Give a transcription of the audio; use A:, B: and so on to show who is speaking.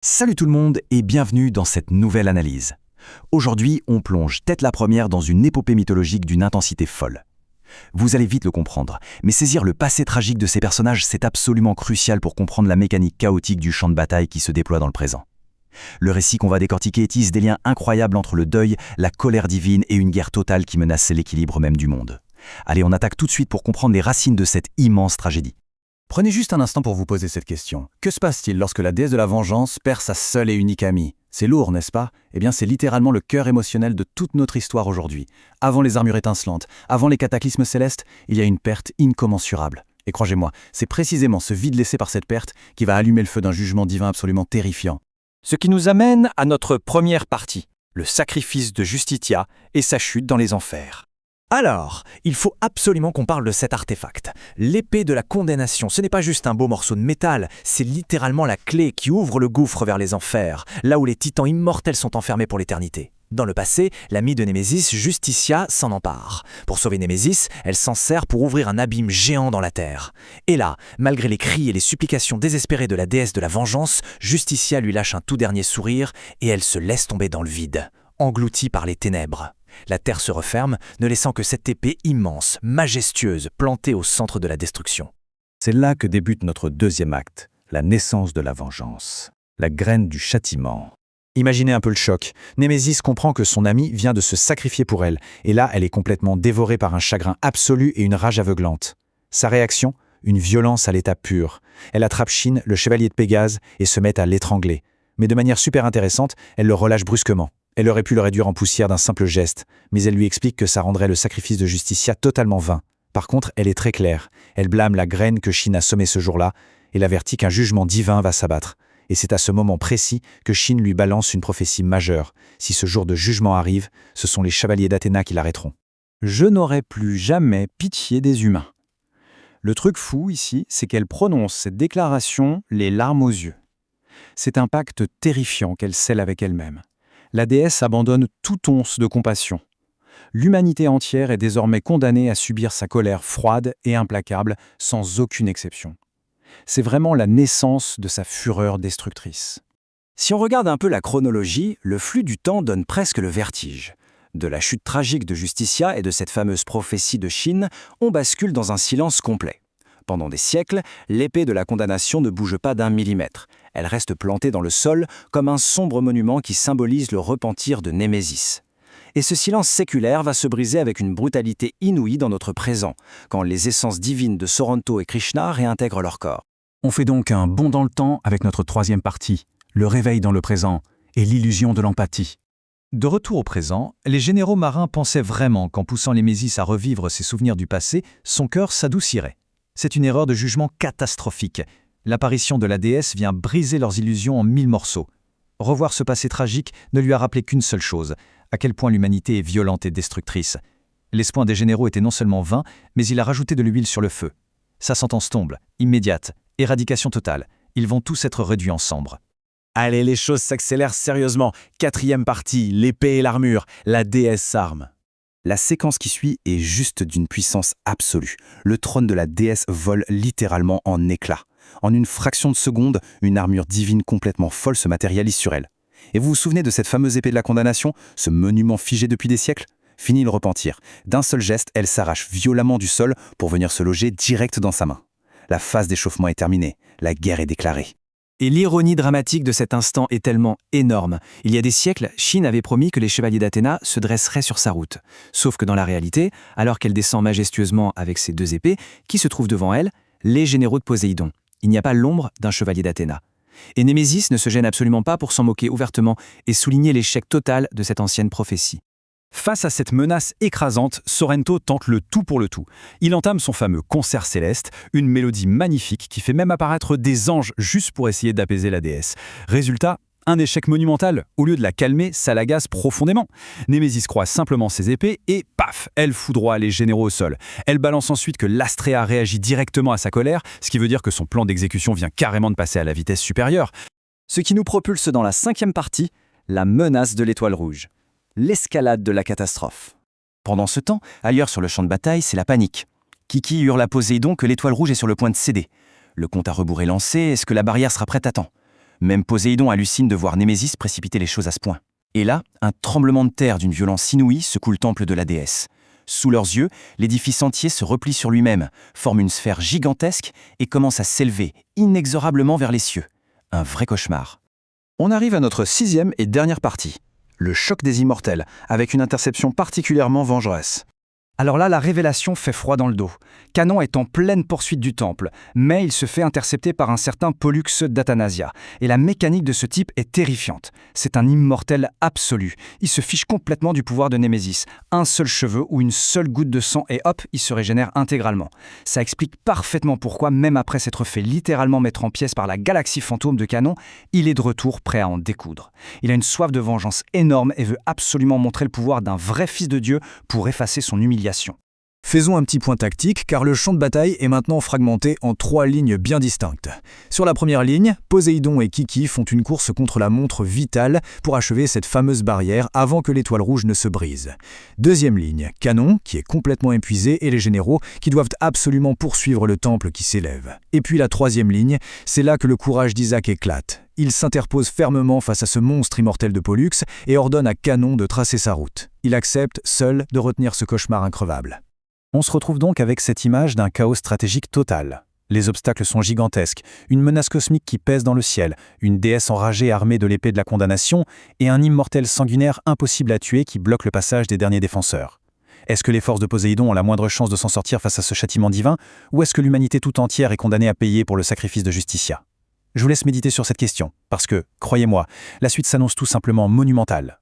A: Salut tout le monde et bienvenue dans cette nouvelle analyse. Aujourd'hui, on plonge tête la première dans une épopée mythologique d'une intensité folle. Vous allez vite le comprendre, mais saisir le passé tragique de ces personnages, c'est absolument crucial pour comprendre la mécanique chaotique du champ de bataille qui se déploie dans le présent. Le récit qu'on va décortiquer tisse des liens incroyables entre le deuil, la colère divine et une guerre totale qui menace l'équilibre même du monde. Allez, on attaque tout de suite pour comprendre les racines de cette immense tragédie.
B: Prenez juste un instant pour vous poser cette question. Que se passe-t-il lorsque la déesse de la vengeance perd sa seule et unique amie? C'est lourd, n'est-ce pas? Eh bien, c'est littéralement le cœur émotionnel de toute notre histoire aujourd'hui. Avant les armures étincelantes, avant les cataclysmes célestes, il y a une perte incommensurable. Et croyez-moi, c'est précisément ce vide laissé par cette perte qui va allumer le feu d'un jugement divin absolument terrifiant.
C: Ce qui nous amène à notre première partie, le sacrifice de Justitia et sa chute dans les enfers. Alors, il faut absolument qu'on parle de cet artefact. L'épée de la condamnation, ce n'est pas juste un beau morceau de métal, c'est littéralement la clé qui ouvre le gouffre vers les enfers, là où les titans immortels sont enfermés pour l'éternité. Dans le passé, l'amie de Némésis, Justitia, s'en empare. Pour sauver Némésis, elle s'en sert pour ouvrir un abîme géant dans la terre. Et là, malgré les cris et les supplications désespérées de la déesse de la vengeance, Justitia lui lâche un tout dernier sourire et elle se laisse tomber dans le vide, engloutie par les ténèbres. La terre se referme, ne laissant que cette épée immense, majestueuse, plantée au centre de la destruction.
B: C'est là que débute notre deuxième acte, la naissance de la vengeance, la graine du châtiment.
C: Imaginez un peu le choc. Némésis comprend que son amie vient de se sacrifier pour elle, et là, elle est complètement dévorée par un chagrin absolu et une rage aveuglante. Sa réaction? Une violence à l'état pur. Elle attrape Shin, le chevalier de Pégase, et se met à l'étrangler. Mais de manière super intéressante, elle le relâche brusquement. Elle aurait pu le réduire en poussière d'un simple geste, mais elle lui explique que ça rendrait le sacrifice de Justitia totalement vain. Par contre, elle est très claire. Elle blâme la graine que Shin a semée ce jour-là et l'avertit qu'un jugement divin va s'abattre. Et c'est à ce moment précis que Shin lui balance une prophétie majeure. Si ce jour de jugement arrive, ce sont les chevaliers d'Athéna qui l'arrêteront.
D: Je n'aurai plus jamais pitié des humains. Le truc fou ici, c'est qu'elle prononce cette déclaration les larmes aux yeux. C'est un pacte terrifiant qu'elle scelle avec elle-même. La déesse abandonne toute once de compassion. L'humanité entière est désormais condamnée à subir sa colère froide et implacable, sans aucune exception. C'est vraiment la naissance de sa fureur destructrice.
C: Si on regarde un peu la chronologie, le flux du temps donne presque le vertige. De la chute tragique de Justitia et de cette fameuse prophétie de Shin, on bascule dans un silence complet. Pendant des siècles, l'épée de la condamnation ne bouge pas d'1 millimètre. Elle reste plantée dans le sol comme un sombre monument qui symbolise le repentir de Némésis. Et ce silence séculaire va se briser avec une brutalité inouïe dans notre présent, quand les essences divines de Sorrento et Krishna réintègrent leur corps.
D: On fait donc un bond dans le temps avec notre troisième partie, le réveil dans le présent et l'illusion de l'empathie. De retour au présent, les généraux marins pensaient vraiment qu'en poussant Némésis à revivre ses souvenirs du passé, son cœur s'adoucirait. C'est une erreur de jugement catastrophique. L'apparition de la déesse vient briser leurs illusions en 1000 morceaux. Revoir ce passé tragique ne lui a rappelé qu'une seule chose, à quel point l'humanité est violente et destructrice. L'espoir des généraux était non seulement vain, mais il a rajouté de l'huile sur le feu. Sa sentence tombe, immédiate, éradication totale. Ils vont tous être réduits en cendres.
B: Allez, les choses s'accélèrent sérieusement. Quatrième partie, l'épée et l'armure, la déesse s'arme. La séquence qui suit est juste d'une puissance absolue. Le trône de la déesse vole littéralement en éclats. En une fraction de seconde, une armure divine complètement folle se matérialise sur elle. Et vous vous souvenez de cette fameuse épée de la condamnation, ce monument figé depuis des siècles? Fini le repentir. D'un seul geste, elle s'arrache violemment du sol pour venir se loger direct dans sa main. La phase d'échauffement est terminée, la guerre est déclarée.
C: Et l'ironie dramatique de cet instant est tellement énorme. Il y a des siècles, Shin avait promis que les chevaliers d'Athéna se dresseraient sur sa route. Sauf que dans la réalité, alors qu'elle descend majestueusement avec ses 2 épées, qui se trouvent devant elle? Les généraux de Poséidon. Il n'y a pas l'ombre d'un chevalier d'Athéna. Et Némésis ne se gêne absolument pas pour s'en moquer ouvertement et souligner l'échec total de cette ancienne prophétie.
D: Face à cette menace écrasante, Sorrento tente le tout pour le tout. Il entame son fameux concert céleste, une mélodie magnifique qui fait même apparaître des anges juste pour essayer d'apaiser la déesse. Résultat, un échec monumental. Au lieu de la calmer, ça l'agace profondément. Némésis croise simplement ses épées et paf, elle foudroie les généraux au sol. Elle balance ensuite que l'Astrea réagit directement à sa colère, ce qui veut dire que son plan d'exécution vient carrément de passer à la vitesse supérieure.
C: Ce qui nous propulse dans la 5e partie, la menace de l'étoile rouge. L'escalade de la catastrophe. Pendant ce temps, ailleurs sur le champ de bataille, c'est la panique. Kiki hurle à Poséidon que l'étoile rouge est sur le point de céder. Le compte à rebours est lancé, est-ce que la barrière sera prête à temps?
A: Même Poséidon hallucine de voir Némésis précipiter les choses à ce point. Et là, un tremblement de terre d'une violence inouïe secoue le temple de la déesse. Sous leurs yeux, l'édifice entier se replie sur lui-même, forme une sphère gigantesque et commence à s'élever inexorablement vers les cieux. Un vrai cauchemar.
B: On arrive à notre 6e et dernière partie, le choc des immortels, avec une interception particulièrement vengeresse.
C: Alors là, la révélation fait froid dans le dos. Canon est en pleine poursuite du temple, mais il se fait intercepter par un certain Pollux d'Athanasia. Et la mécanique de ce type est terrifiante. C'est un immortel absolu. Il se fiche complètement du pouvoir de Némésis. Un seul cheveu ou une seule goutte de sang et hop, il se régénère intégralement. Ça explique parfaitement pourquoi, même après s'être fait littéralement mettre en pièces par la galaxie fantôme de Canon, il est de retour prêt à en découdre. Il a une soif de vengeance énorme et veut absolument montrer le pouvoir d'un vrai fils de Dieu pour effacer son humiliation.
D: Faisons un petit point tactique, car le champ de bataille est maintenant fragmenté en 3 lignes bien distinctes. Sur la première ligne, Poséidon et Kiki font une course contre la montre vitale pour achever cette fameuse barrière avant que l'étoile rouge ne se brise. Deuxième ligne, Canon, qui est complètement épuisé, et les généraux, qui doivent absolument poursuivre le temple qui s'élève. Et puis la troisième ligne, c'est là que le courage d'Isaac éclate. Il s'interpose fermement face à ce monstre immortel de Pollux et ordonne à Canon de tracer sa route. Il accepte, seul, de retenir ce cauchemar increvable.
B: On se retrouve donc avec cette image d'un chaos stratégique total. Les obstacles sont gigantesques, une menace cosmique qui pèse dans le ciel, une déesse enragée armée de l'épée de la condamnation et un immortel sanguinaire impossible à tuer qui bloque le passage des derniers défenseurs. Est-ce que les forces de Poséidon ont la moindre chance de s'en sortir face à ce châtiment divin, ou est-ce que l'humanité tout entière est condamnée à payer pour le sacrifice de Justitia ? Je vous laisse méditer sur cette question, parce que, croyez-moi, la suite s'annonce tout simplement monumentale.